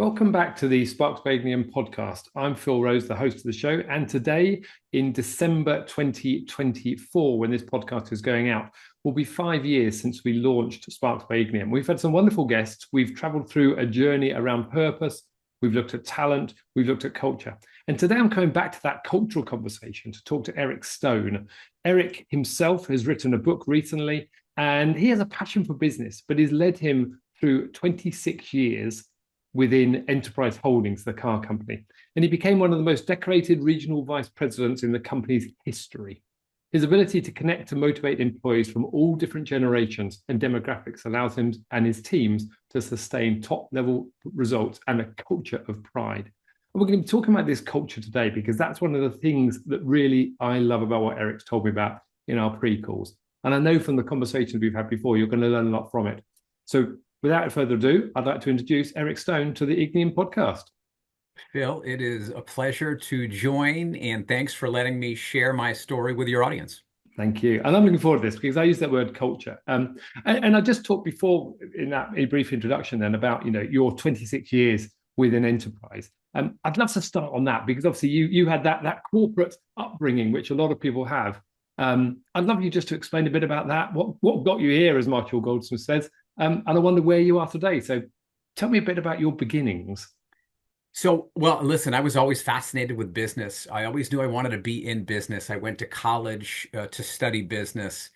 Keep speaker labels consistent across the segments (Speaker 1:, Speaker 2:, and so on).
Speaker 1: Welcome back to the Sparks by Ignium podcast. I'm Phil Rose, the host of the show. And today, in December 2024, when this podcast is going out, will be 5 years since we launched Sparks by Ignium. We've had some wonderful guests. We've traveled through a journey around purpose. We've looked at talent. We've looked at culture. And today I'm coming back to that cultural conversation to talk to Eric Stone. Eric himself has written a book recently, and he has a passion for business, but it's led him through 26 years within Enterprise Holdings, the car company. And he became one of the most decorated regional vice presidents in the company's history. His ability to connect and motivate employees from all different generations and demographics allows him and his teams to sustain top-level results and a culture of pride. And we're going to be talking about this culture today because that's one of the things that really I love about what Eric's told me about in our pre-calls. And I know from the conversations we've had before, you're going to learn a lot from it. So without further ado, I'd like to introduce Eric Stone to the Ignium podcast.
Speaker 2: Phil, it is a pleasure to join, and thanks for letting me share my story with your audience.
Speaker 1: Thank you. And I'm looking forward to this because I use that word culture. And I just talked before in that a brief introduction then about, your 26 years within Enterprise. I'd love to start on that because obviously you had that corporate upbringing, which a lot of people have. I'd love you just to explain a bit about that. What got you here, as Marshall Goldsmith says, and I wonder where you are today. So tell me a bit about your beginnings.
Speaker 2: So, well, listen, I was always fascinated with business. I always knew I wanted to be in business. I went to college to study business,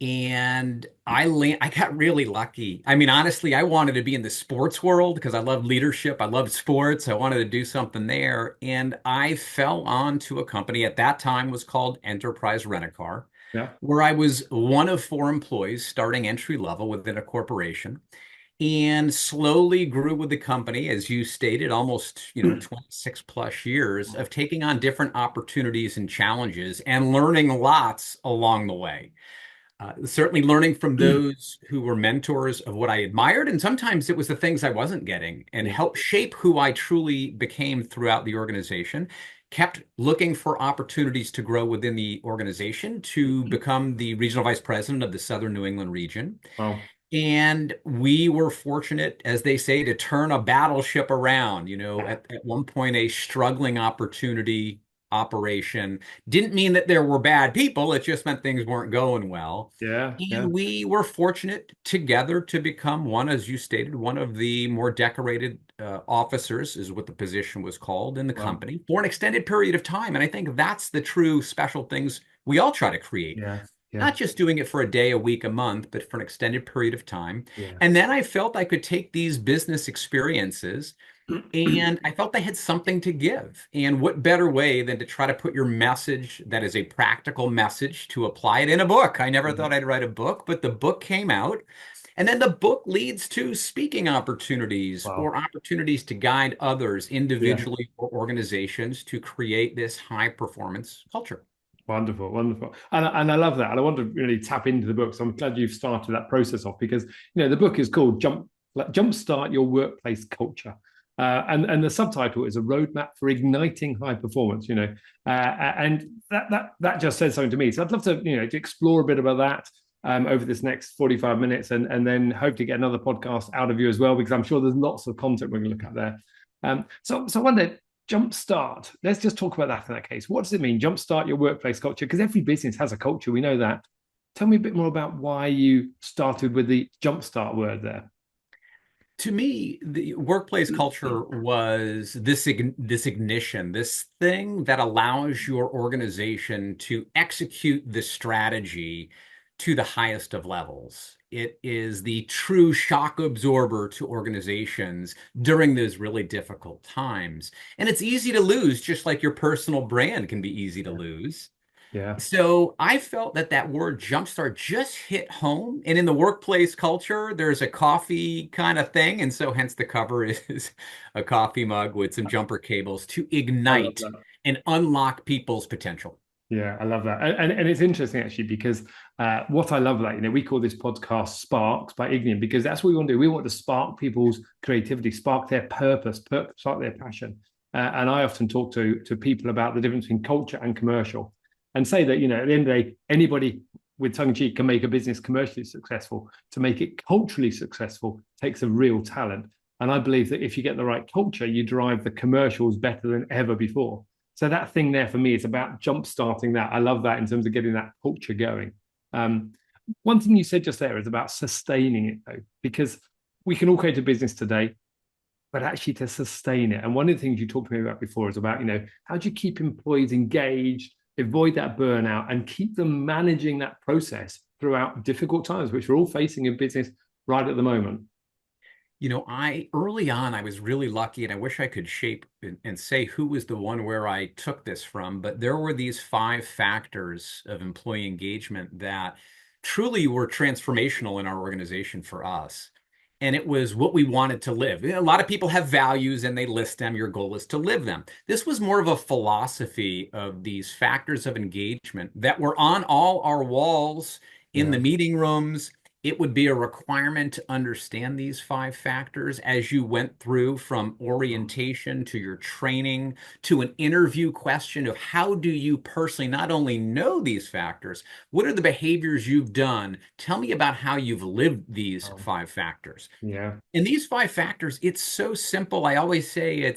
Speaker 2: and I got really lucky. I mean, honestly, I wanted to be in the sports world because I love leadership. I love sports. I wanted to do something there. And I fell onto a company at that time was called Enterprise Rent-A-Car,
Speaker 1: Yeah.
Speaker 2: where I was one of four employees starting entry level within a corporation and slowly grew with the company, as you stated, almost 26 plus years of taking on different opportunities and challenges and learning lots along the way. Certainly learning from those who were mentors of what I admired, and sometimes it was the things I wasn't getting, and helped shape who I truly became throughout the organization. Kept looking for opportunities to grow within the organization to become the regional vice president of the Southern New England region.
Speaker 1: Wow.
Speaker 2: And we were fortunate, as they say, to turn a battleship around. At one point, a struggling operation didn't mean that there were bad people. It just meant things weren't going well.
Speaker 1: Yeah.
Speaker 2: And we were fortunate together to become one, as you stated, one of the more decorated officers, is what the position was called in the company for an extended period of time. And I think that's the true special things we all try to create.
Speaker 1: Yeah.
Speaker 2: Not just doing it for a day, a week, a month, but for an extended period of time.
Speaker 1: Yeah.
Speaker 2: And then I felt I could take these business experiences and I felt they had something to give. And what better way than to try to put your message that is a practical message to apply it in a book? I never thought I'd write a book, but the book came out. And then the book leads to speaking opportunities or opportunities to guide others individually or organizations to create this high performance culture.
Speaker 1: Wonderful, wonderful. And I love that. And I want to really tap into the book. So I'm glad you've started that process off because, the book is called Jumpstart Your Workplace Culture. And the subtitle is A Roadmap for Igniting High Performance, and that just says something to me. So I'd love to explore a bit about that over this next 45 minutes and then hope to get another podcast out of you as well, because I'm sure there's lots of content we're going to look at there. So I wonder, jumpstart. Let's just talk about that in that case. What does it mean? Jumpstart your workplace culture? Because every business has a culture. We know that. Tell me a bit more about why you started with the jumpstart word there.
Speaker 2: To me, the workplace culture was this ignition, this thing that allows your organization to execute the strategy to the highest of levels. It is the true shock absorber to organizations during those really difficult times. And it's easy to lose, just like your personal brand can be easy to lose.
Speaker 1: Yeah.
Speaker 2: So I felt that word jumpstart just hit home. And in the workplace culture, there's a coffee kind of thing. And so hence the cover is a coffee mug with some jumper cables to ignite and unlock people's potential.
Speaker 1: Yeah, I love that. And it's interesting actually because what I love about, we call this podcast Sparks by Ignium because that's what we want to do. We want to spark people's creativity, spark their purpose, spark their passion. And I often talk to people about the difference between culture and commercial and say that, at the end of the day, anybody with tongue in cheek can make a business commercially successful. To make it culturally successful takes a real talent. And I believe that if you get the right culture, you drive the commercials better than ever before. So that thing there for me is about jump starting that. I love that in terms of getting that culture going. Um, One thing you said just there is about sustaining it though, because we can all create a business today, but actually to sustain it. And one of the things you talked to me about before is about, how do you keep employees engaged, avoid that burnout, and keep them managing that process throughout difficult times, which we're all facing in business right at the moment.
Speaker 2: I early on, I was really lucky, and I wish I could shape and say who was the one where I took this from, but there were these 5 factors of employee engagement that truly were transformational in our organization for us. And it was what we wanted to live. A lot of people have values and they list them. Your goal is to live them. This was more of a philosophy of these factors of engagement that were on all our walls in the
Speaker 1: Yeah.
Speaker 2: meeting rooms. It would be a requirement to understand these 5 factors as you went through from orientation to your training to an interview question of how do you personally not only know these factors, what are the behaviors you've done? Tell me about how you've lived these
Speaker 1: Um,
Speaker 2: 5 factors.
Speaker 1: yeah.
Speaker 2: And these 5 factors, it's so simple. I always say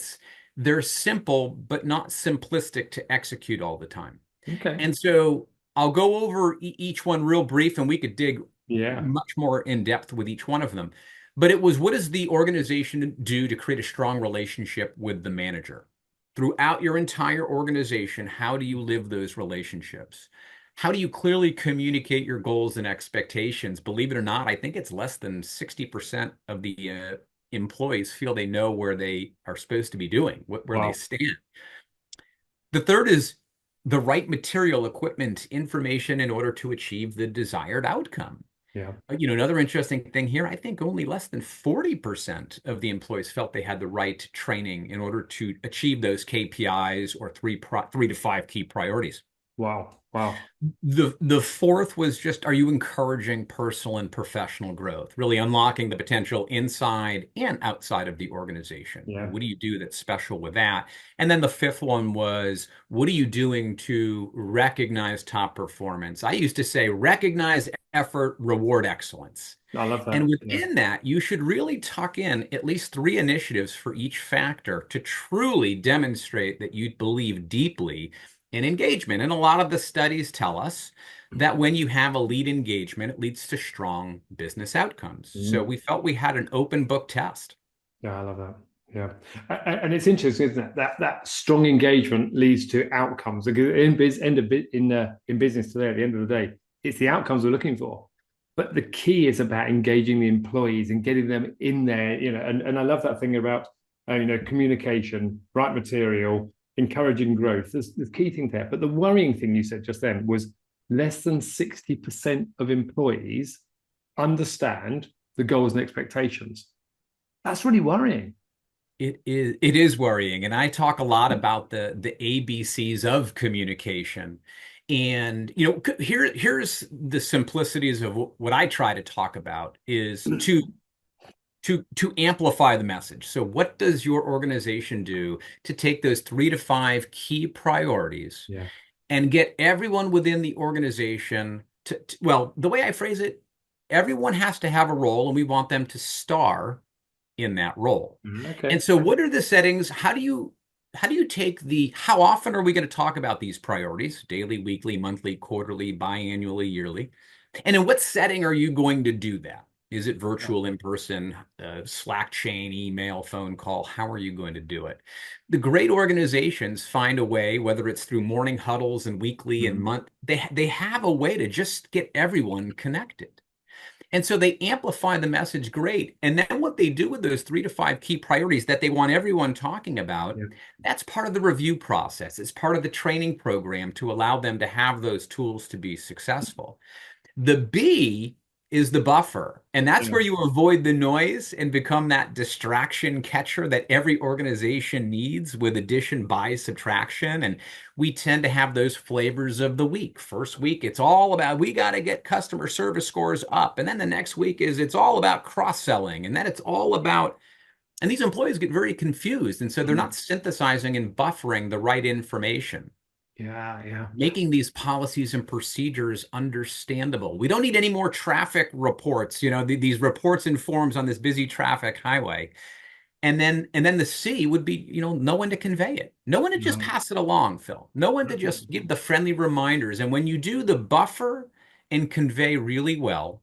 Speaker 2: they're simple, but not simplistic to execute all the time.
Speaker 1: Okay.
Speaker 2: And so I'll go over each one real brief, and we could dig
Speaker 1: Yeah.
Speaker 2: much more in depth with each one of them. But it was, what does the organization do to create a strong relationship with the manager? Throughout your entire organization, how do you live those relationships? How do you clearly communicate your goals and expectations? Believe it or not, I think it's less than 60% of the employees feel they know where they are supposed to be doing, where they
Speaker 1: Wow.
Speaker 2: stand. The third is the right material, equipment, information in order to achieve the desired outcome.
Speaker 1: Yeah.
Speaker 2: Another interesting thing here, I think only less than 40% of the employees felt they had the right training in order to achieve those KPIs or 3 to 5 key priorities.
Speaker 1: Wow. Wow.
Speaker 2: The fourth was just, are you encouraging personal and professional growth, really unlocking the potential inside and outside of the organization?
Speaker 1: Yeah.
Speaker 2: What do you do that's special with that? And then the fifth one was, what are you doing to recognize top performance? I used to say, recognize effort, reward excellence.
Speaker 1: I love
Speaker 2: And
Speaker 1: that. Yeah.
Speaker 2: within that, you should really tuck in at least 3 initiatives for each factor to truly demonstrate that you believe deeply in engagement. And a lot of the studies tell us that when you have a lead engagement, it leads to strong business outcomes. So
Speaker 1: Mm.
Speaker 2: we felt we had an open book test.
Speaker 1: Yeah, I love that. Yeah, and it's interesting, isn't it? That strong engagement leads to outcomes. Because in business today, at the end of the day, it's the outcomes we're looking for. But the key is about engaging the employees and getting them in there. And I love that thing about communication, right material, encouraging growth. There's key thing there. But the worrying thing you said just then was less than 60% of employees understand the goals and expectations. That's really worrying.
Speaker 2: It is worrying. And I talk a lot about the ABCs of communication. And here's the simplicities of what I try to talk about is to amplify the message. So what does your organization do to take those 3 to 5 key priorities
Speaker 1: Yeah.
Speaker 2: and get everyone within the organization well, the way I phrase it, everyone has to have a role and we want them to star in that role. And
Speaker 1: Okay.
Speaker 2: so what are the settings? How do you take how often are we going to talk about these priorities? Daily, weekly, monthly, quarterly, biannually, yearly? And in what setting are you going to do that? Is it
Speaker 1: Yeah.
Speaker 2: virtual, in person, Slack chain, email, phone call? How are you going to do it? The great organizations find a way, whether it's through morning huddles and weekly and
Speaker 1: Mm.
Speaker 2: month, they have a way to just get everyone connected. And so they amplify the message great. And then what they do with those 3 to 5 key priorities that they want everyone talking about,
Speaker 1: Yeah.
Speaker 2: that's part of the review process. It's part of the training program to allow them to have those tools to be successful. The B is the buffer. And that's
Speaker 1: Yeah.
Speaker 2: where you avoid the noise and become that distraction catcher that every organization needs with addition, by subtraction. And we tend to have those flavors of the week. First week, it's all about we got to get customer service scores up. And then the next week it's all about cross-selling. And then it's all about, and these employees get very confused. And so they're not synthesizing and buffering the right information,
Speaker 1: Yeah. Yeah.
Speaker 2: making these policies and procedures understandable. We don't need any more traffic reports, these reports and forms on this busy traffic highway. And then the C would be, no one to convey it. No one to just
Speaker 1: No.
Speaker 2: pass it along, Phil. No one to just give the friendly reminders. And when you do the buffer and convey really well,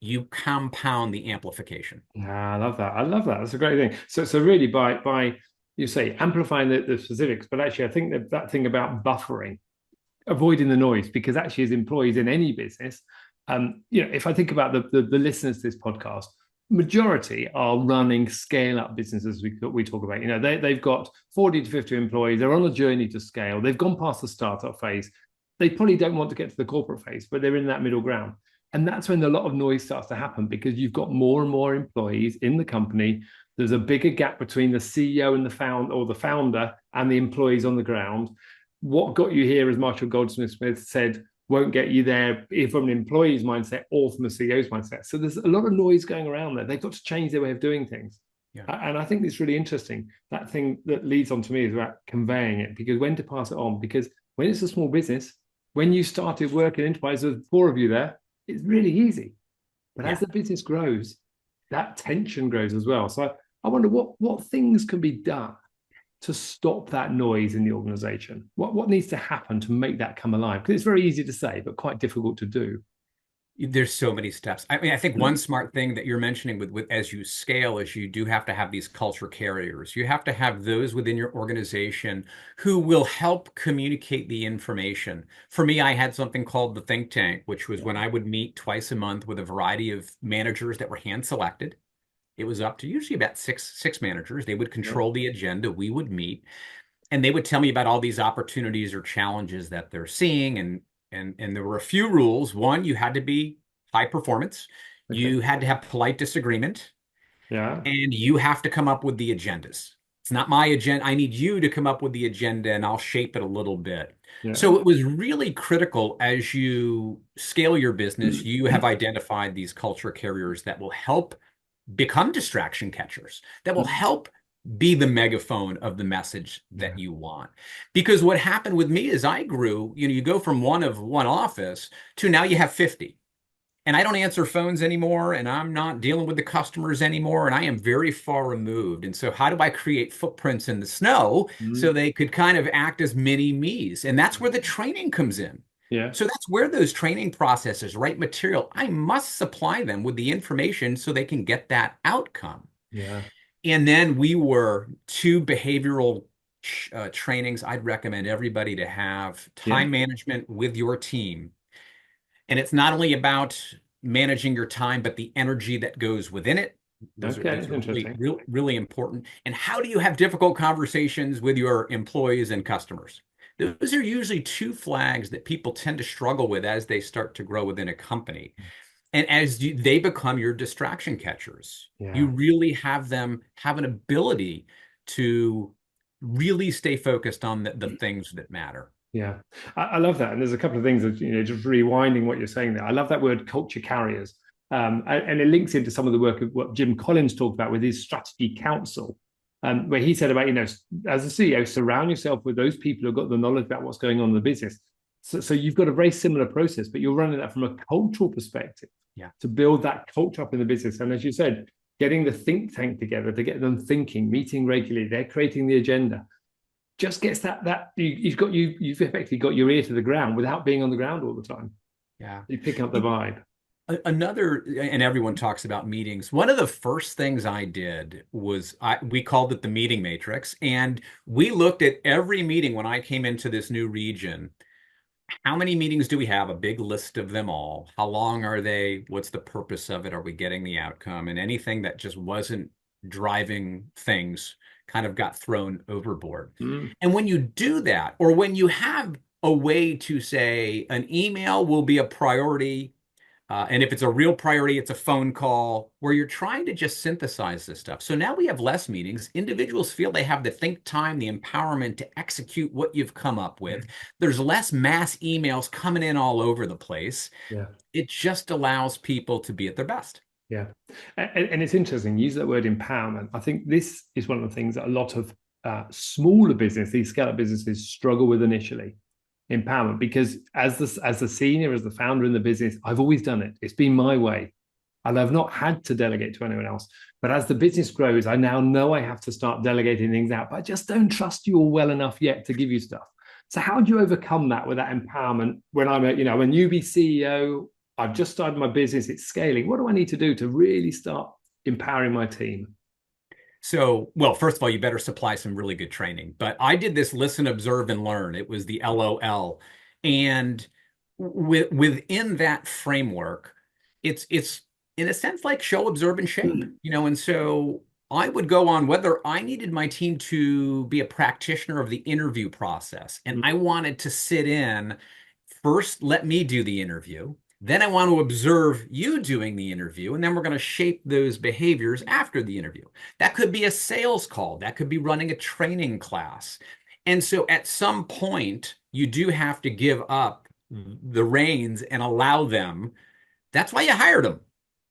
Speaker 2: you compound the amplification.
Speaker 1: I love that. I love that. That's a great thing. So really by you say amplifying the specifics, but actually I think that thing about buffering, avoiding the noise, because actually as employees in any business, if I think about the listeners to this podcast, majority are running scale up businesses we talk about. They've got 40 to 50 employees, they're on a journey to scale, they've gone past the startup phase, they probably don't want to get to the corporate phase, but they're in that middle ground. And that's when a lot of noise starts to happen, because you've got more and more employees in the company. There's a bigger gap between the CEO and the founder and the employees on the ground. What got you here, as Marshall Goldsmith Smith said, won't get you there from an employee's mindset or from the CEO's mindset. So there's a lot of noise going around there. They've got to change their way of doing things. Yeah. And I think it's really interesting. That thing that leads on to me is about conveying it, because when to pass it on, because when it's a small business, when you started working in enterprise, there's 4 of you there, it's really easy. But as the business grows, that tension grows as well. So I wonder what things can be done to stop that noise in the organization. What needs to happen to make that come alive? Because it's very easy to say, but quite difficult to do.
Speaker 2: There's so many steps. I mean, I think one smart thing that you're mentioning with as you scale is you do have to have these culture carriers. You have to have those within your organization who will help communicate the information. For me, I had something called the think tank, which was when I would meet twice a month with a variety of managers that were hand selected. It was up to usually about six managers. They would control the agenda. We would meet, and they would tell me about all these opportunities or challenges that they're seeing. And there were a few rules. One, you had to be high performance. Okay. You had to have polite disagreement.
Speaker 1: Yeah.
Speaker 2: And you have to come up with the agendas. It's not my agenda. I need you to come up with the agenda and I'll shape it a little bit. Yeah. So it was really critical as you scale your business, you have identified these culture carriers that will help become distraction catchers, that will help be the megaphone of the message that you want. Because what happened with me is I grew, you go from one office to now you have 50. And I don't answer phones anymore, and I'm not dealing with the customers anymore, and I am very far removed. And so how do I create footprints in the snow so they could kind of act as mini me's? And that's where the training comes in. Yeah. So that's where those training processes, right material, I must supply them with the information so they can get that outcome. Yeah. And then we were 2 behavioral trainings I'd recommend everybody to have: time management with your team. And it's not only about managing your time, but the energy that goes within it. Those are really important. And how do you have difficult conversations with your employees and customers? Those are usually 2 flags that people tend to struggle with as they start to grow within a company. And as they become your distraction catchers, you really have them have an ability to really stay focused on the things that matter.
Speaker 1: Yeah, I love that. And there's a couple of things that, just rewinding what you're saying there. I love that word culture carriers. And it links into some of the work of what Jim Collins talked about with his strategy council, where he said about, as a CEO, surround yourself with those people who've got the knowledge about what's going on in the business. So you've got a very similar process, but you're running that from a cultural perspective to build that culture up in the business. And as you said, getting the think tank together to get them thinking, meeting regularly, they're creating the agenda. Just gets that you've effectively got your ear to the ground without being on the ground all the time. Yeah, you pick up the vibe.
Speaker 2: Another, and everyone talks about meetings. One of the first things I did was we called it the meeting matrix, and we looked at every meeting when I came into this new region. How many meetings do we have? A big list of them all. How long are they? What's the purpose of it? Are we getting the outcome? And anything that just wasn't driving things kind of got thrown overboard. And when you do that, or when you have a way to say an email will be a priority, and if it's a real priority, it's a phone call, where you're trying to just synthesize this stuff. So now we have less meetings. Individuals feel they have the think time, the empowerment to execute what you've come up with. There's less mass emails coming in all over the place. Yeah. It just allows people to be at their best.
Speaker 1: Yeah. And it's interesting, you use that word empowerment. I think this is one of the things that a lot of smaller business, these scale-up businesses, struggle with initially. Empowerment, because as the senior, as the founder in the business, I've always done it. It's been my way. and I've not had to delegate to anyone else. But as the business grows, I now know I have to start delegating things out, but I just don't trust you all well enough yet to give you stuff. So how do you overcome that with that empowerment when I'm a newbie CEO? I've just started my business, it's scaling. What do I need to do to really start empowering my team?
Speaker 2: So, well, first of all, you better supply some really good training. But I did this listen, observe, and learn. It was the LOL. And within that framework, it's in a sense like show, observe, and shape. And so I would go on whether I needed my team to be a practitioner of the interview process. And I wanted to sit in first, let me do the interview. Then I want to observe you doing the interview, and then we're going to shape those behaviors after the interview. That could be a sales call. That could be running a training class. And so at some point, you do have to give up the reins and allow them. That's why you hired them,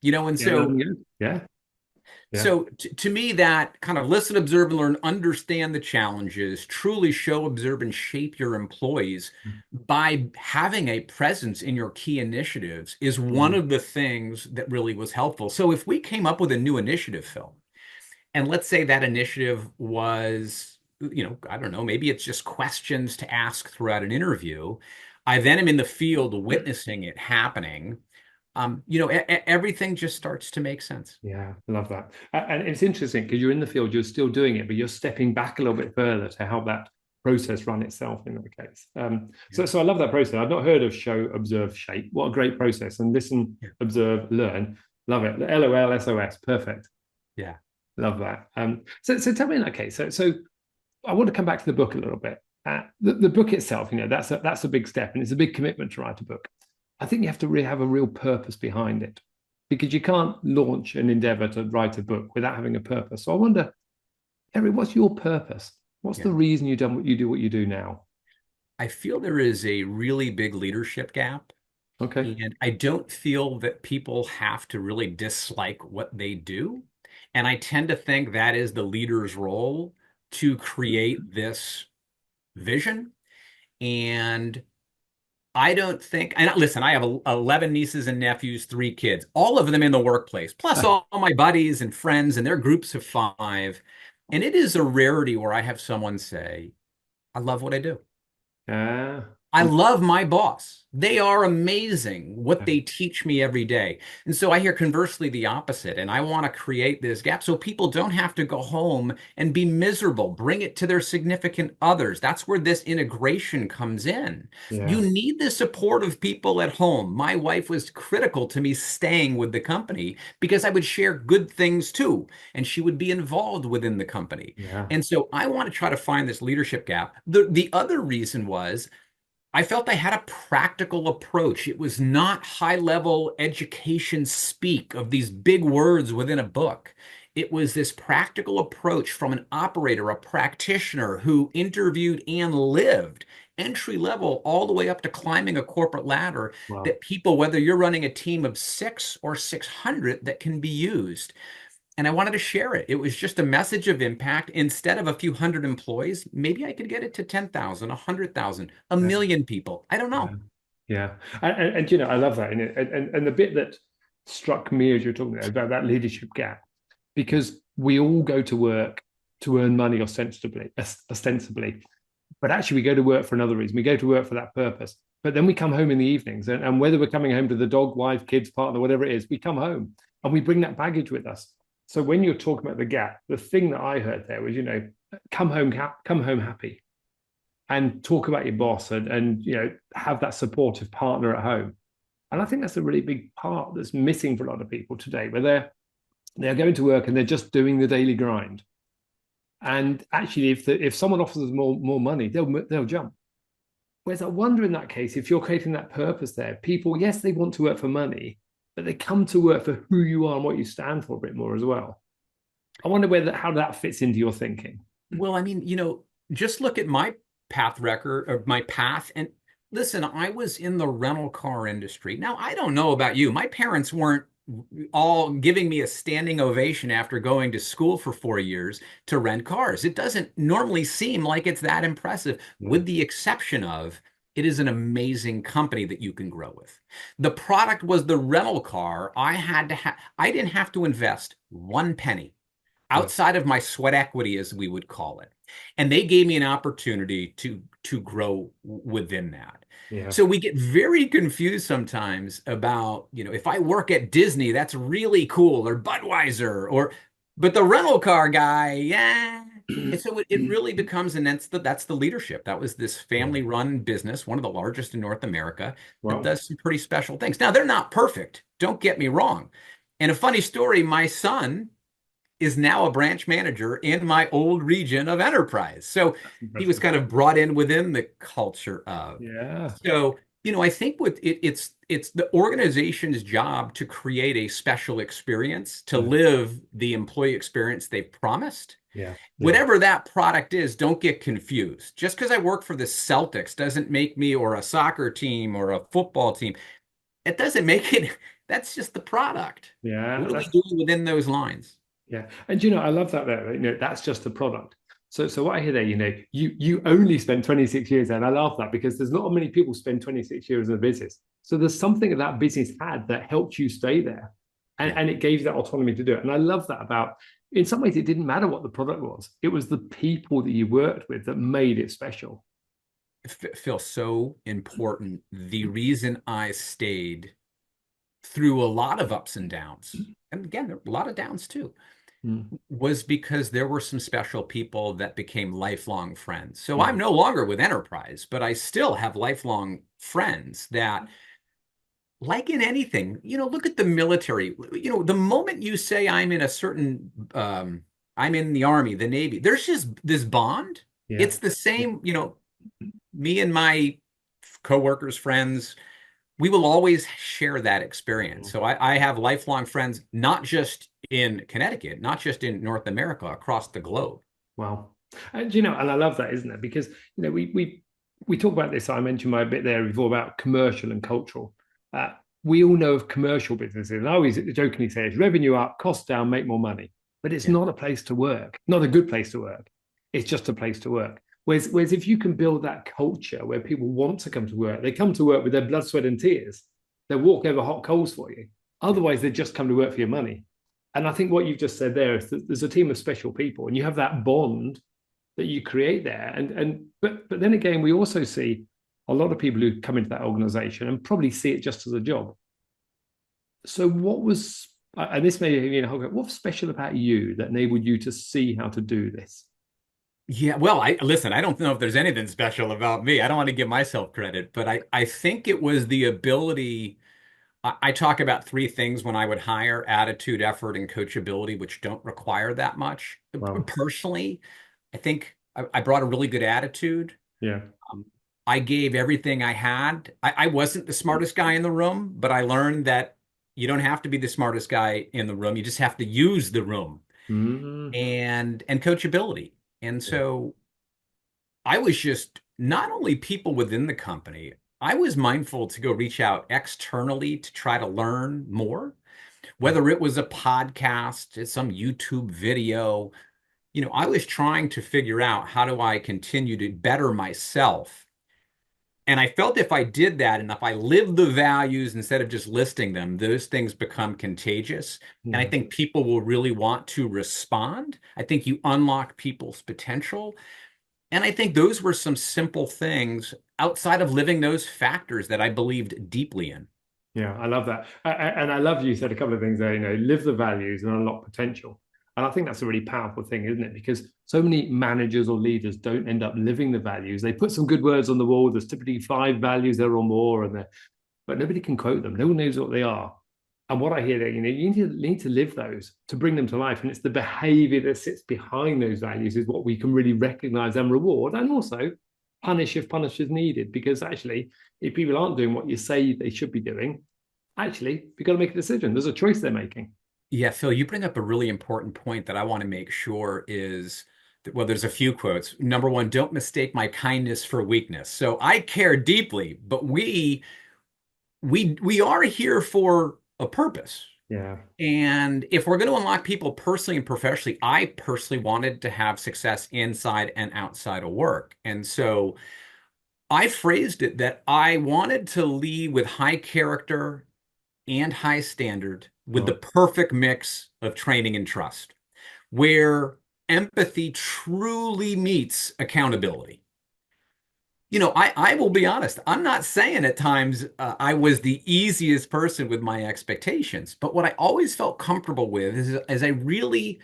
Speaker 2: and
Speaker 1: Yeah,
Speaker 2: so
Speaker 1: yeah, yeah.
Speaker 2: so to me, that kind of listen, observe, and learn, understand the challenges, truly show, observe, and shape your employees by having a presence in your key initiatives is one
Speaker 1: Mm.
Speaker 2: of the things that really was helpful. So if we came up with a new initiative, Phil, and let's say that initiative was, I don't know, maybe it's just questions to ask throughout an interview. I then am in the field witnessing it happening. Everything just starts to make sense.
Speaker 1: Yeah, I love that. And it's interesting because you're in the field, you're still doing it, but you're stepping back a little bit further to help that process run itself in that case. So I love that process. I've not heard of show, observe, shape. What a great process. And listen,
Speaker 2: Yeah.
Speaker 1: observe, learn. Love it. LOL, SOS. Perfect.
Speaker 2: Yeah.
Speaker 1: Love that. So tell me in that case. So I want to come back to the book a little bit. The book itself, that's a big step and it's a big commitment to write a book. I think you have to really have a real purpose behind it because you can't launch an endeavor to write a book without having a purpose. So I wonder, Eric, what's your purpose? What's
Speaker 2: Yeah.
Speaker 1: the reason you've done what you do now?
Speaker 2: I feel there is a really big leadership gap,
Speaker 1: Okay.
Speaker 2: and I don't feel that people have to really dislike what they do. And I tend to think that is the leader's role to create this vision. And I don't think, and listen, I have 11 nieces and nephews, 3 kids, all of them in the workplace, plus all my buddies and friends and their groups of 5. And it is a rarity where I have someone say, I love what I do.
Speaker 1: Uh,
Speaker 2: I love my boss. They are amazing what they teach me every day. And so I hear conversely the opposite. And I want to create this gap so people don't have to go home and be miserable. Bring it to their significant others. That's where this integration comes in.
Speaker 1: yeah,
Speaker 2: You need the support of people at home. My wife was critical to me staying with the company because I would share good things too. And she would be involved within the company.
Speaker 1: yeah,
Speaker 2: And so I want to try to find this leadership gap. The other reason was I felt I had a practical approach. It was not high level education speak of these big words within a book. It was this practical approach from an operator, a practitioner who interviewed and lived entry level all the way up to climbing a corporate ladder
Speaker 1: well,
Speaker 2: that people, whether you're running a team of 6 or 600, that can be used. And I wanted to share it. It was just a message of impact. Instead of a few hundred employees, maybe I could get it to 10,000, 100,000, a
Speaker 1: yeah,
Speaker 2: million people. I don't
Speaker 1: yeah,
Speaker 2: know.
Speaker 1: yeah. I love that. And the bit that struck me as you're talking about that leadership gap, because we all go to work to earn money ostensibly, but actually we go to work for another reason. We go to work for that purpose. But then we come home in the evenings, and whether we're coming home to the dog, wife, kids, partner, whatever it is, we come home and we bring that baggage with us. So when you're talking about the gap, the thing that I heard there was, come home happy and talk about your boss and have that supportive partner at home. And I think that's a really big part that's missing for a lot of people today, where they're going to work and they're just doing the daily grind. And actually, if someone offers us more money, they'll jump. Whereas I wonder in that case, if you're creating that purpose there, people, yes, they want to work for money, but they come to work for who you are and what you stand for a bit more as well. I wonder how that fits into your thinking.
Speaker 2: Well, I mean, just look at my path record or my path. And listen, I was in the rental car industry. Now, I don't know about you. My parents weren't all giving me a standing ovation after going to school for 4 years to rent cars. It doesn't normally seem like it's that impressive,
Speaker 1: Yeah.
Speaker 2: with the exception of it is an amazing company that you can grow with. The product was the rental car. I didn't have to invest one penny
Speaker 1: Yeah.
Speaker 2: outside of my sweat equity, as we would call it. And they gave me an opportunity to grow within that.
Speaker 1: Yeah.
Speaker 2: So we get very confused sometimes about, if I work at Disney, that's really cool, or Budweiser, but the rental car guy, yeah. And so it really becomes, and that's the leadership. That was this
Speaker 1: Yeah.
Speaker 2: family-run business, one of the largest in North America, that
Speaker 1: Well,
Speaker 2: does some pretty special things. Now, they're not perfect. Don't get me wrong. And a funny story, my son is now a branch manager in my old region of enterprise. So
Speaker 1: that's
Speaker 2: he was
Speaker 1: impressive.
Speaker 2: kind of brought in within the culture of.
Speaker 1: Yeah.
Speaker 2: So, I think with it's the organization's job to create a special experience, to
Speaker 1: Yeah.
Speaker 2: live the employee experience they've promised.
Speaker 1: Yeah. Yeah.
Speaker 2: Whatever that product is, don't get confused. Just because I work for the Celtics doesn't make me, or a soccer team or a football team, it doesn't make it. That's just the product.
Speaker 1: Yeah.
Speaker 2: What are we doing within those lines?
Speaker 1: Yeah. And I love that there. That's just the product. So what I hear there, you only spent 26 years there. And I love that because there's not many people spend 26 years in a business. So there's something that that business had that helped you stay there. And,
Speaker 2: Yeah.
Speaker 1: and it gave that autonomy to do it. And I love that about, in some ways, it didn't matter what the product was. It was the people that you worked with that made it special.
Speaker 2: Feels so important. The reason I stayed through a lot of ups and downs, and again, there were a lot of downs too,
Speaker 1: Mm.
Speaker 2: was because there were some special people that became lifelong friends. So
Speaker 1: Yeah.
Speaker 2: I'm no longer with Enterprise, but I still have lifelong friends that, like in anything, look at the military. The moment you say I'm in the Army, the Navy, there's just this bond.
Speaker 1: Yeah.
Speaker 2: It's the same, me and my coworkers, friends, we will always share that experience.
Speaker 1: Yeah.
Speaker 2: So I have lifelong friends, not just in Connecticut, not just in North America, across the globe.
Speaker 1: Wow. And and I love that, isn't it? Because we talk about this. I mentioned my bit there before about commercial and cultural. Uh, we all know of commercial businesses, and I always jokingly say it's revenue up, costs down, make more money. But it's
Speaker 2: Yeah.
Speaker 1: not a place to work, not a good place to work. It's just a place to work. Whereas if you can build that culture where people want to come to work, they come to work with their blood, sweat, and tears. They'll walk over hot coals for you.
Speaker 2: Yeah.
Speaker 1: Otherwise, they just come to work for your money. And I think what you've just said there is that there's a team of special people, and you have that bond that you create there. But then again, we also see a lot of people who come into that organization and probably see it just as a job. So what was, and this may, what's special about you that enabled you to see how to do this?
Speaker 2: Yeah, well, I don't know if there's anything special about me. I don't want to give myself credit, but I think it was the ability. I talk about three things when I would hire: attitude, effort, and coachability, which don't require that much.
Speaker 1: Wow.
Speaker 2: Personally, I think I brought a really good attitude.
Speaker 1: Yeah.
Speaker 2: Um, I gave everything I had. I wasn't the smartest guy in the room, but I learned that you don't have to be the smartest guy in the room. You just have to use the room,
Speaker 1: Mm.
Speaker 2: and coachability. And
Speaker 1: Yeah.
Speaker 2: so I was just not only people within the company, I was mindful to go reach out externally to try to learn more,
Speaker 1: Yeah.
Speaker 2: whether it was a podcast, some YouTube video. I was trying to figure out, how do I continue to better myself? And I felt if I did that and if I lived the values instead of just listing them, those things become contagious. And I
Speaker 1: Yeah.
Speaker 2: think people will really want to respond. I think you unlock people's potential. And I think those were some simple things outside of living those factors that I believed deeply in.
Speaker 1: Yeah, I love that. And I love you said a couple of things there, live the values and unlock potential. And I think that's a really powerful thing, isn't it? Because so many managers or leaders don't end up living the values. They put some good words on the wall. There's typically 5 values there or more, but nobody can quote them. No one knows what they are. And what I hear there, you need to live those to bring them to life. And it's the behavior that sits behind those values is what we can really recognize and reward, and also punish if punish is needed. Because actually, if people aren't doing what you say they should be doing, actually, you've got to make a decision. There's a choice they're making.
Speaker 2: Yeah, Phil, you bring up a really important point that I want to make sure is that, well, there's a few quotes. Number one, don't mistake my kindness for weakness. So I care deeply, but we are here for a purpose.
Speaker 1: Yeah.
Speaker 2: And if we're going to unlock people personally and professionally, I personally wanted to have success inside and outside of work. And so I phrased it that I wanted to lead with high character and high standard with the
Speaker 1: Right.
Speaker 2: perfect mix of training and trust, where empathy truly meets accountability. I will be honest. I'm not saying at times I was the easiest person with my expectations, but what I always felt comfortable with is as I really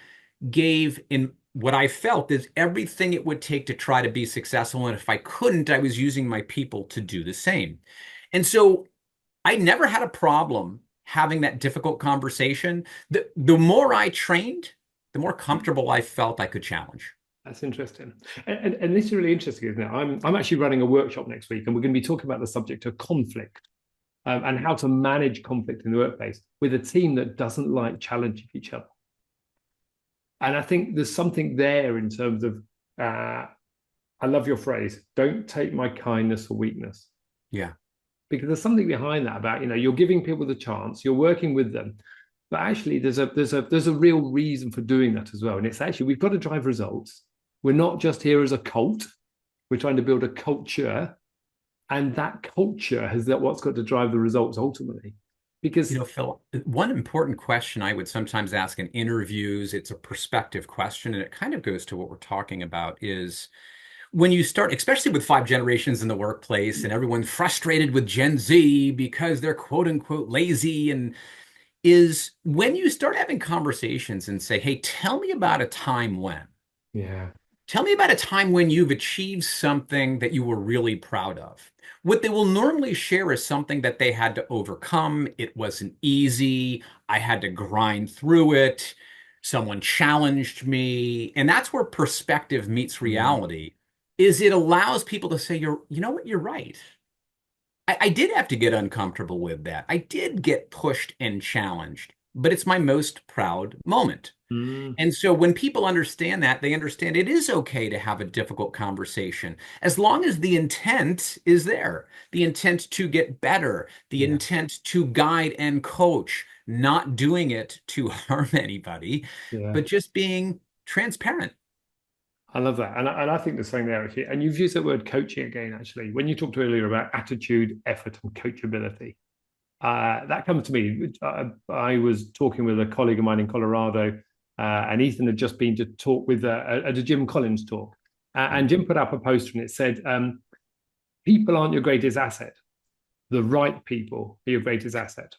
Speaker 2: gave in what I felt is everything it would take to try to be successful. And if I couldn't, I was using my people to do the same. And so I never had a problem having that difficult conversation. The more I trained, the more comfortable I felt I could challenge.
Speaker 1: That's interesting. And this is really interesting, isn't it? I'm actually running a workshop next week, and we're going to be talking about the subject of conflict, and how to manage conflict in the workplace with a team that doesn't like challenging each other. And I think there's something there in terms of, I love your phrase, don't take my kindness for weakness.
Speaker 2: Yeah.
Speaker 1: Because there's something behind that about, you're giving people the chance, you're working with them. But actually there's a real reason for doing that as well. And it's actually we've got to drive results. We're not just here as a cult. We're trying to build a culture. And that culture has that what's got to drive the results ultimately. Because
Speaker 2: Phil, one important question I would sometimes ask in interviews, it's a perspective question, and it kind of goes to what we're talking about is when you start, especially with five generations in the workplace and everyone's frustrated with Gen Z because they're quote unquote lazy, and is when you start having conversations and say, hey, tell me about a time when.
Speaker 1: yeah,
Speaker 2: Tell me about a time when you've achieved something that you were really proud of. What they will normally share is something that they had to overcome. It wasn't easy. I had to grind through it. Someone challenged me. And that's where perspective meets
Speaker 1: mm,
Speaker 2: reality, is it allows people to say, you know what, you're right. I did have to get uncomfortable with that. I did get pushed and challenged, but it's my most proud moment.
Speaker 1: mm,
Speaker 2: And so when people understand that, they understand it is okay to have a difficult conversation as long as the intent is there, the intent to get better, the
Speaker 1: yeah,
Speaker 2: intent to guide and coach, not doing it to harm anybody,
Speaker 1: yeah.
Speaker 2: but just being transparent.
Speaker 1: I love that. And I think the same there, actually. And you've used that word coaching again, actually. When you talked earlier about attitude, effort, and coachability, that comes to me. I was talking with a colleague of mine in Colorado, and Ethan had just been to talk with at a Jim Collins talk. And Jim put up a poster and it said, people aren't your greatest asset. The right people are your greatest asset.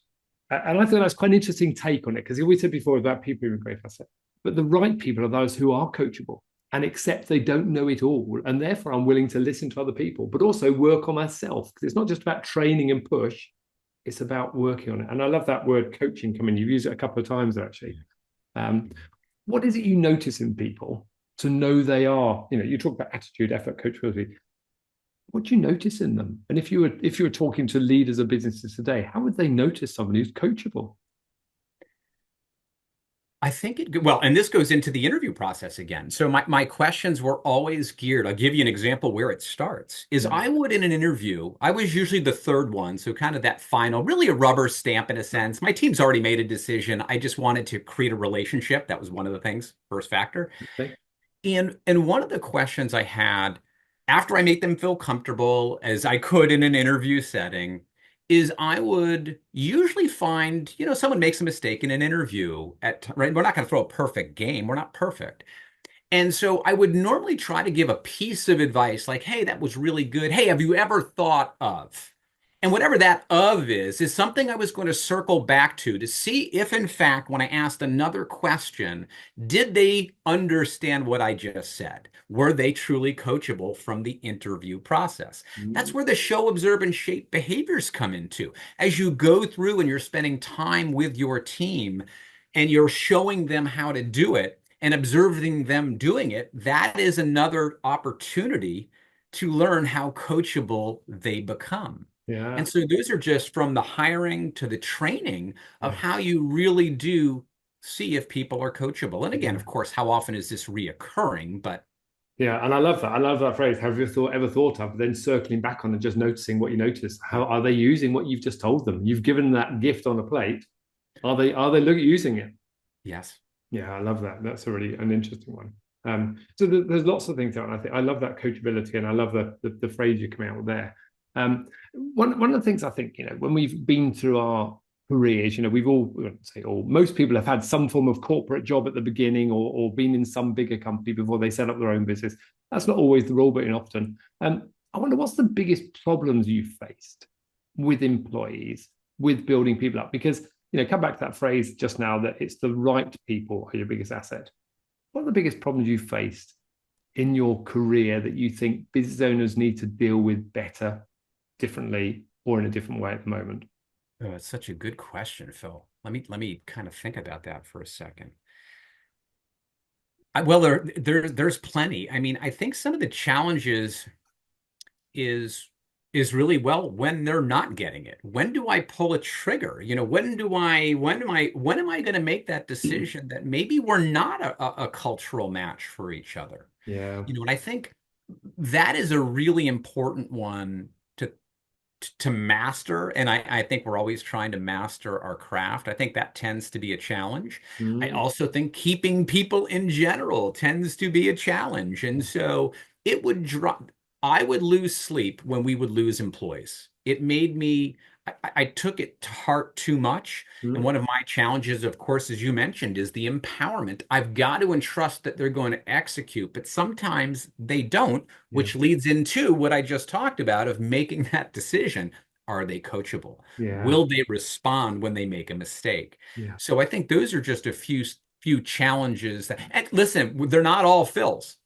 Speaker 1: And I thought that's quite an interesting take on it because we said before about people being a great asset. But the right people are those who are coachable and accept they don't know it all. And therefore, I'm willing to listen to other people, but also work on myself because it's not just about training and push, it's about working on it. And I love that word coaching coming. You've used it a couple of times actually. Um, what is it you notice in people to know they are? You talk about attitude, effort, coachability. What do you notice in them? And if you were talking to leaders of businesses today, how would they notice someone who's coachable?
Speaker 2: I think well, and this goes into the interview process again. So my questions were always geared. I'll give you an example where it starts. Is
Speaker 1: Yeah.
Speaker 2: I would in an interview, I was usually the third one, so kind of that final, really a rubber stamp in a sense. My team's already made a decision. I just wanted to create a relationship. That was one of the things, first factor.
Speaker 1: Okay.
Speaker 2: And one of the questions I had after I make them feel comfortable as I could in an interview setting is I would usually find, someone makes a mistake in an interview right? We're not going to throw a perfect game. We're not perfect. And so I would normally try to give a piece of advice like, hey, that was really good. Hey, have you ever thought of? And whatever that of is something I was going to circle back to see if, in fact, when I asked another question, did they understand what I just said? Were they truly coachable from the interview process? That's
Speaker 1: Mm,
Speaker 2: where the show, observe, and shape behaviors come into. As you go through and you're spending time with your team and you're showing them how to do it, and observing them doing it, that is another opportunity to learn how coachable they become.
Speaker 1: yeah.
Speaker 2: And so those are just from the hiring to the training of
Speaker 1: Yeah.
Speaker 2: how you really do see if people are coachable. And again,
Speaker 1: Yeah.
Speaker 2: of course, how often is this reoccurring? But
Speaker 1: Yeah. And I love that. I love that phrase. Have you ever thought of then circling back on and just noticing what you notice? How
Speaker 2: yeah,
Speaker 1: are they using what you've just told them? You've given that gift on a plate. Are they look using it?
Speaker 2: yes.
Speaker 1: Yeah, I love that. That's a really an interesting one. So there's lots of things there, and I think I love that coachability, and I love the phrase you come out with there. One of the things I think, when we've been through our careers, we've all, we won't say all, most people have had some form of corporate job at the beginning, or been in some bigger company before they set up their own business. That's not always the rule, but often. I wonder, what's the biggest problems you've faced with employees, with building people up? Because, come back to that phrase just now, that it's the right people are your biggest asset. What are the biggest problems you've faced in your career that you think business owners need to deal with better, differently, or in a different way at the moment?
Speaker 2: Oh, it's such a good question, Phil. Let me kind of think about that for a second. Well, there's plenty. I mean, I think some of the challenges is really, well, when they're not getting it. When do I pull a trigger? When am I going to make that decision that maybe we're not a cultural match for each other?
Speaker 1: Yeah.
Speaker 2: And I think that is a really important one to master. And I think we're always trying to master our craft. I think that tends to be a challenge. I
Speaker 1: Mm.
Speaker 2: also think keeping people in general tends to be a challenge. And so it would drop, I would lose sleep when we would lose employees. It made me, I took it to heart too much. And
Speaker 1: Mm.
Speaker 2: one of my challenges, of course, as you mentioned, is the empowerment. I've got to entrust that they're going to execute, but sometimes they don't,
Speaker 1: Yeah.
Speaker 2: which leads into what I just talked about of making that decision. Are they coachable?
Speaker 1: Yeah.
Speaker 2: Will they respond when they make a mistake?
Speaker 1: Yeah.
Speaker 2: So I think those are just a few challenges that, and listen, they're not all Phils.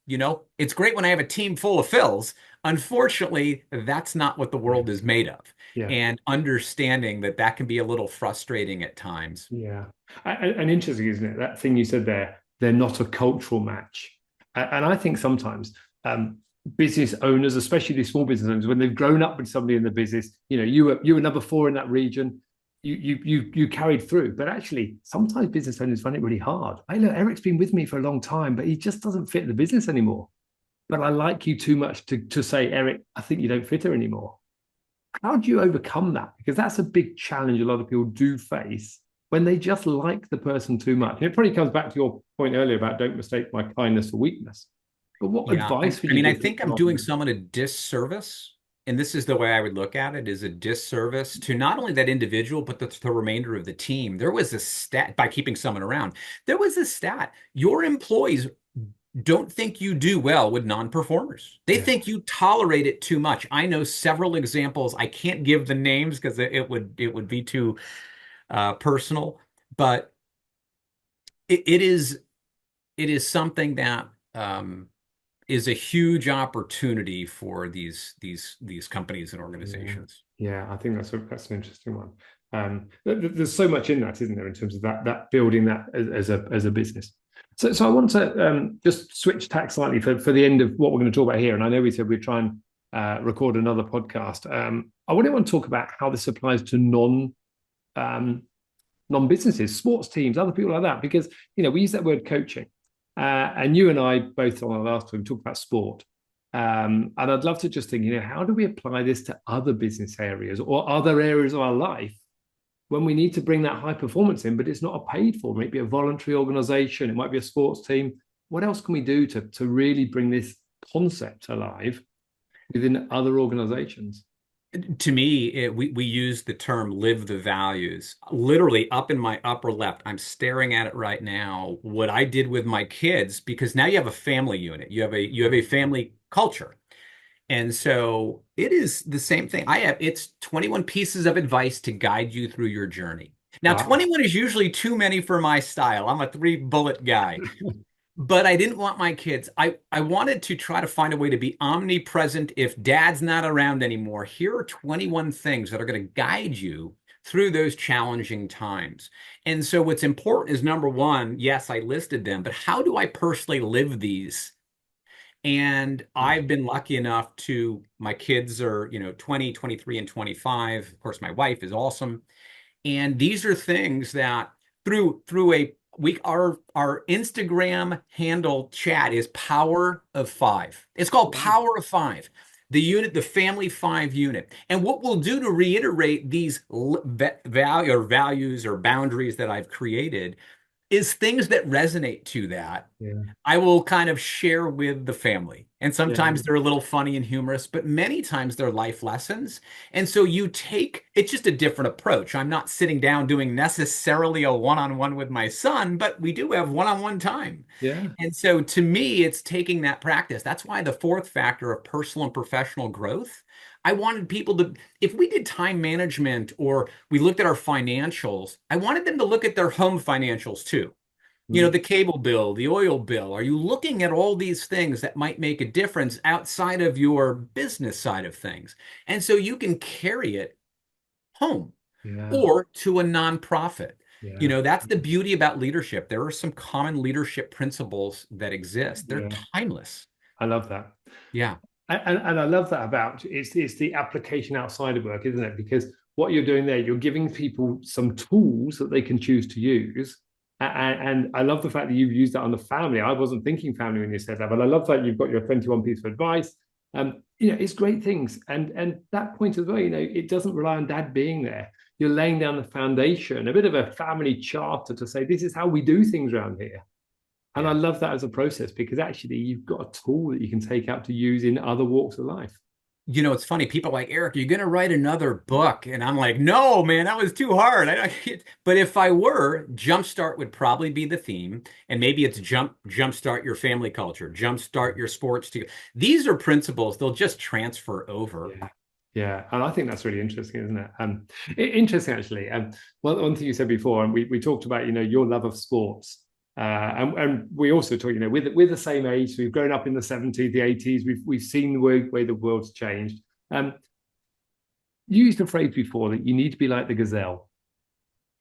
Speaker 2: It's great when I have a team full of Phils. Unfortunately, that's not what the
Speaker 1: Yeah.
Speaker 2: world is made of.
Speaker 1: Yeah.
Speaker 2: And understanding that that can be a little frustrating at times.
Speaker 1: Yeah. And interesting, isn't it? That thing you said there, they're not a cultural match. And I think sometimes business owners, especially these small business owners, when they've grown up with somebody in the business, you were number four in that region, you carried through. But actually, sometimes business owners find it really hard. Hey, look, Eric's been with me for a long time, but he just doesn't fit the business anymore. But I like you too much to say, Eric, I think you don't fit her anymore. How do you overcome that? Because that's a big challenge a lot of people do face when they just like the person too much. And it probably comes back to your point earlier about don't mistake my kindness for weakness. But what
Speaker 2: Yeah,
Speaker 1: advice would
Speaker 2: I
Speaker 1: you
Speaker 2: mean, I
Speaker 1: give to
Speaker 2: think I'm
Speaker 1: someone?
Speaker 2: doing someone a disservice, and this is the way I would look at it, is a disservice to not only that individual, but the remainder of the team. There was a stat, by keeping someone around, there was a stat. Your employees don't think you do well with non-performers. They
Speaker 1: Yeah.
Speaker 2: think you tolerate it too much. I know several examples. I can't give the names because it would be too personal, but it is something that is a huge opportunity for these companies and
Speaker 1: Yeah.
Speaker 2: organizations.
Speaker 1: Yeah, I think that's an interesting one. There's so much in that, isn't there, in terms of that building that as a business. So I want to just switch tack slightly for the end of what we're going to talk about here. And I know we said we'd try and record another podcast. I want to talk about how this applies to um, non-businesses, sports teams, other people like that, because we use that word coaching, and you and I both on our last one talked about sport. And I'd love to just think, how do we apply this to other business areas or other areas of our life when we need to bring that high performance in, but it's not a paid for, maybe a voluntary organization, it might be a sports team. What else can we do to really bring this concept alive within other organizations?
Speaker 2: To me, we use the term live the values. Literally up in my upper left, I'm staring at it right now, what I did with my kids, because now you have a family unit. You have a family culture. And so it is the same thing. It's 21 pieces of advice to guide you through your journey. Now,
Speaker 1: Wow.
Speaker 2: 21 is usually too many for my style. I'm a three bullet guy. But I didn't want my kids. I wanted to try to find a way to be omnipresent if dad's not around anymore. Here are 21 things that are going to guide you through those challenging times. And so what's important is number one, yes, I listed them, but how do I personally live these? And I've been lucky enough my kids are, 20, 23, and 25. Of course, my wife is awesome. And these are things that through a we our Instagram handle chat is Power of Five. It's called Power of Five. The Family Five unit. And what we'll do to reiterate these values or boundaries that I've created, is things that resonate to that.
Speaker 1: Yeah.
Speaker 2: I will kind of share with the family. And
Speaker 1: Yeah.
Speaker 2: sometimes they're a little funny and humorous, but many times they're life lessons. And so it's just a different approach. I'm not sitting down doing necessarily a one-on-one with my son, but we do have one-on-one time.
Speaker 1: Yeah.
Speaker 2: And so to me, it's taking that practice. That's why the fourth factor of personal and professional growth, I wanted people to, if we did time management or we looked at our financials, I wanted them to look at their home financials too.
Speaker 1: Mm.
Speaker 2: The cable bill, the oil bill. Are you looking at all these things that might make a difference outside of your business side of things? And so you can carry it home
Speaker 1: Yeah.
Speaker 2: or to a nonprofit.
Speaker 1: Yeah.
Speaker 2: That's the beauty about leadership. There are some common leadership principles that exist. They're
Speaker 1: Yeah.
Speaker 2: timeless.
Speaker 1: I love that.
Speaker 2: Yeah.
Speaker 1: And I love that about it's the application outside of work, isn't it? Because what you're doing there, you're giving people some tools that they can choose to use. And I love the fact that you've used that on the family. I wasn't thinking family when you said that, but I love that you've got your 21 piece of advice. It's great things. And that point as well, it doesn't rely on dad being there. You're laying down the foundation, a bit of a family charter to say, this is how we do things around here. And I
Speaker 2: Yeah.
Speaker 1: love that as a process because actually you've got a tool that you can take out to use in other walks of life.
Speaker 2: It's funny. People are like, Eric, you're going to write another book. And I'm like, no, man, that was too hard. But if I were, Jumpstart would probably be the theme. And maybe it's jumpstart your family culture, jumpstart your sports. These are principles. They'll just transfer over.
Speaker 1: Yeah. Yeah. And I think that's really interesting, isn't it? Interesting, actually. One thing you said before, and we talked about, your love of sports. And we also talk, we're the same age. So we've grown up in the 70s, the 80s. We've seen the way the world's changed. You used a phrase before that you need to be like the gazelle.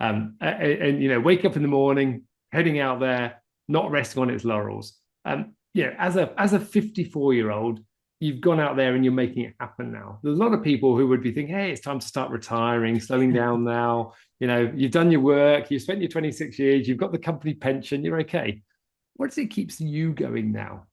Speaker 1: Wake up in the morning, heading out there, not resting on its laurels. As a 54-year-old, you've gone out there and you're making it happen now. There's a lot of people who would be thinking, hey, it's time to start retiring, slowing down now. You've done your work, you've spent your 26 years, you've got the company pension, you're okay. What is it keeps you going now?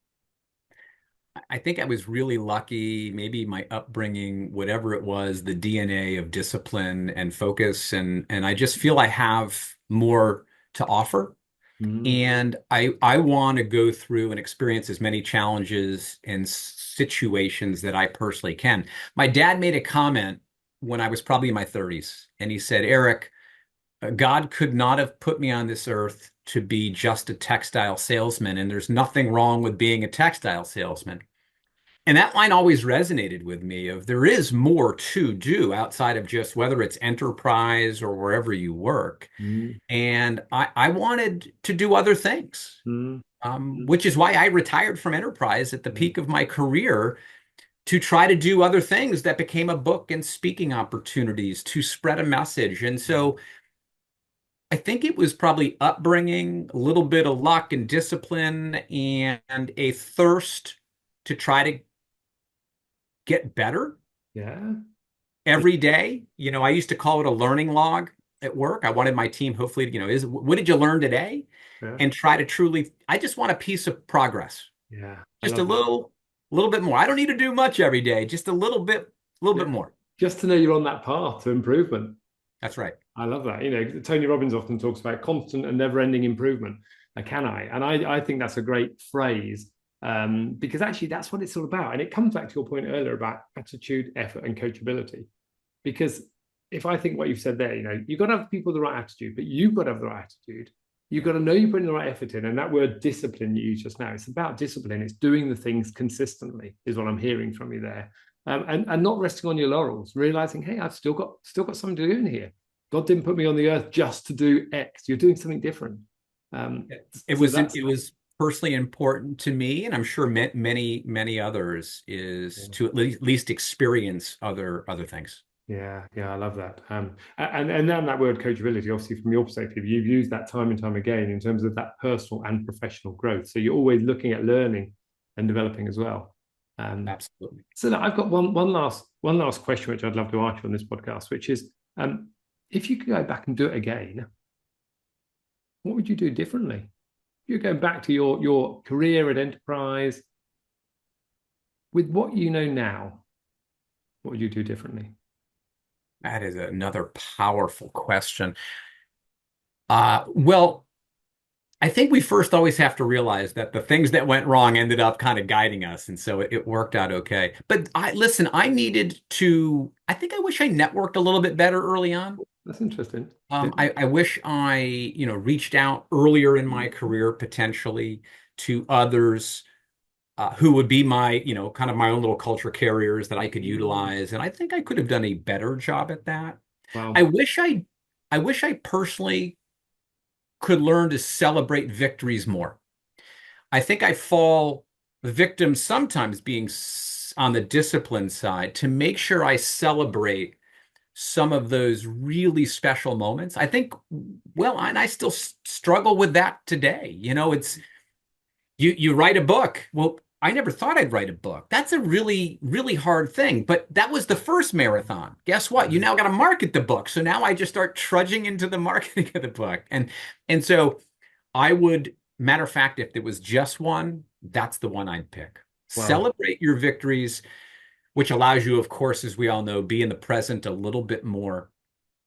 Speaker 2: I think I was really lucky, maybe my upbringing, whatever it was, the DNA of discipline and focus. And I just feel I have more to offer.
Speaker 1: Mm,
Speaker 2: And I want to go through and experience as many challenges and situations that I personally can. My dad made a comment when I was probably in my 30s, and he said, Eric, God could not have put me on this earth to be just a textile salesman, and there's nothing wrong with being a textile salesman. And that line always resonated with me of there is more to do outside of just whether it's enterprise or wherever you work.
Speaker 1: mm,
Speaker 2: And I wanted to do other things,
Speaker 1: mm, mm,
Speaker 2: which is why I retired from enterprise at the
Speaker 1: yeah,
Speaker 2: peak of my career to try to do other things that became a book and speaking opportunities to spread a message. And so I think it was probably upbringing, a little bit of luck and discipline, and a thirst to try to get better
Speaker 1: yeah,
Speaker 2: every day. I used to call it a learning log at work. I wanted my team, hopefully, is what did you learn today?
Speaker 1: yeah,
Speaker 2: And try to truly, I just want a piece of progress,
Speaker 1: yeah. I
Speaker 2: just a
Speaker 1: love that.
Speaker 2: little bit more. I don't need to do much every day, just a little
Speaker 1: Yeah.
Speaker 2: bit more.
Speaker 1: Just to know you're on that path to improvement.
Speaker 2: That's right.
Speaker 1: I love that. Tony Robbins often talks about constant and never-ending improvement. Can I? And I think that's a great phrase because actually that's what it's all about. And it comes back to your point earlier about attitude, effort, and coachability. Because if I think what you've said there, you've got to have people with the right attitude, but you've got to have the right attitude. You've got to know you're putting the right effort in. And that word discipline you used just now, it's about discipline. It's doing the things consistently, is what I'm hearing from you there. And not resting on your laurels, realizing, hey, I've still got something to do in here. God didn't put me on the earth just to do X. You're doing something different. Um,
Speaker 2: It
Speaker 1: so
Speaker 2: was
Speaker 1: that's
Speaker 2: it was personally important to me, and I'm sure many others is
Speaker 1: yeah,
Speaker 2: to at least experience other things.
Speaker 1: yeah, I love that. And then that word coachability, obviously, from your perspective, you've used that time and time again in terms of that personal and professional growth. So you're always looking at learning and developing as well.
Speaker 2: Absolutely.
Speaker 1: So look, I've got one last question which I'd love to ask you on this podcast, which is, if you could go back and do it again, what would you do differently? You're going back to your career at enterprise with what you know now, what would you do differently?
Speaker 2: That is another powerful question. Well, I think we first always have to realize that the things that went wrong ended up kind of guiding us, and so it worked out okay. But listen, I needed to. I think I wish I networked a little bit better early on.
Speaker 1: That's interesting. Yeah.
Speaker 2: I wish I, reached out earlier in my career potentially to others who would be my, kind of my own little culture carriers that I could utilize, and I think I could have done a better job at that. I
Speaker 1: Wow.
Speaker 2: wish I, I wish I personally could learn to celebrate victories more. I think I fall victim sometimes being on the discipline side to make sure I celebrate some of those really special moments. I think, well, and I still struggle with that today. It's you write a book. Well, I never thought I'd write a book. That's a really, really hard thing. But that was the first marathon. Guess what? You now got to market the book. So now I just start trudging into the marketing of the book. And so I would, matter of fact, if there was just one, that's the one I'd pick.
Speaker 1: Wow.
Speaker 2: Celebrate your victories, which allows you, of course, as we all know, be in the present a little bit more.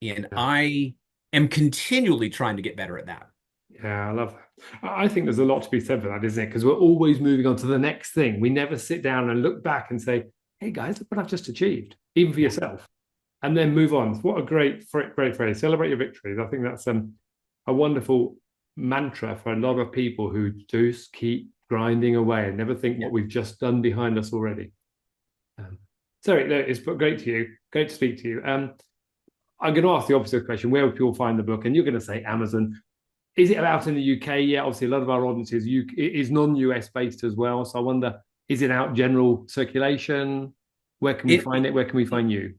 Speaker 2: And
Speaker 1: Yeah.
Speaker 2: I am continually trying to get better at that.
Speaker 1: Yeah, I love that. I think there's a lot to be said for that, isn't it? Because we're always moving on to the next thing. We never sit down and look back and say, "Hey guys, look what I've just achieved," even for
Speaker 2: Yeah.
Speaker 1: yourself, and then move on. What a great phrase! Celebrate your victories. I think that's a wonderful mantra for a lot of people who just keep grinding away and never think
Speaker 2: Yeah.
Speaker 1: what we've just done behind us already. Um, sorry, no, it's great to you. Great to speak to you. I'm going to ask the opposite question. Where would people find the book? And you're going to say Amazon. Is it out in the UK? Yeah, obviously a lot of our audience is non-US based as well. So I wonder, is it out general circulation? Where can we
Speaker 2: It
Speaker 1: find it? Where can we find you?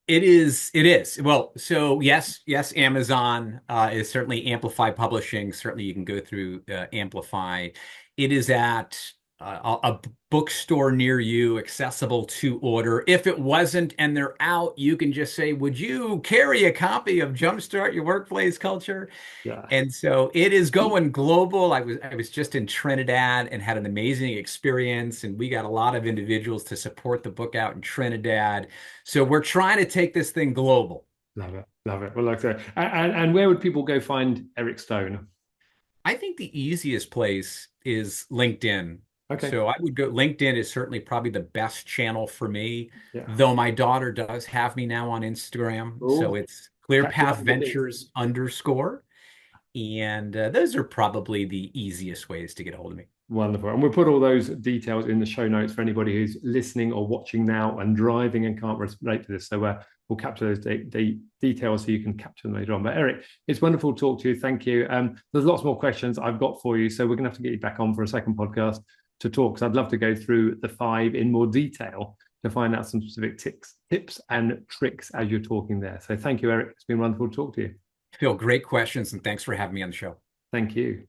Speaker 2: it is. Well, so yes, Amazon is certainly Amplify Publishing. Certainly you can go through Amplify. It is at a bookstore near you, accessible to order. If it wasn't and they're out, you can just say, "Would you carry a copy of Jumpstart Your Workplace Culture?"
Speaker 1: Yeah,
Speaker 2: And so it is going global. I was just in Trinidad and had an amazing experience, and we got a lot of individuals to support the book out in Trinidad. So we're trying to take this thing global.
Speaker 1: love it, love it. Well, like I say, and where would people go find Eric Stone?
Speaker 2: I think the easiest place is LinkedIn.
Speaker 1: Okay,
Speaker 2: So I would go, LinkedIn is certainly probably the best channel for me,
Speaker 1: yeah.
Speaker 2: though my daughter does have me now on Instagram. So
Speaker 1: Oh,
Speaker 2: it's
Speaker 1: catch you up
Speaker 2: ClearPath
Speaker 1: with the big.
Speaker 2: Ventures underscore. And those are probably the easiest ways to get a hold of me.
Speaker 1: Wonderful. And we'll put all those details in the show notes for anybody who's listening or watching now and driving and can't relate to this. So we'll capture those details so you can capture them later on. But Eric, it's wonderful to talk to you. Thank you. There's lots more questions I've got for you. So we're going to have to get you back on for a second podcast to talk, because I'd love to go through the 5 in more detail to find out some specific tips and tricks as you're talking there. So thank you, Eric. It's been wonderful to talk to you.
Speaker 2: Phil, great questions, and thanks for having me on the show.
Speaker 1: Thank you.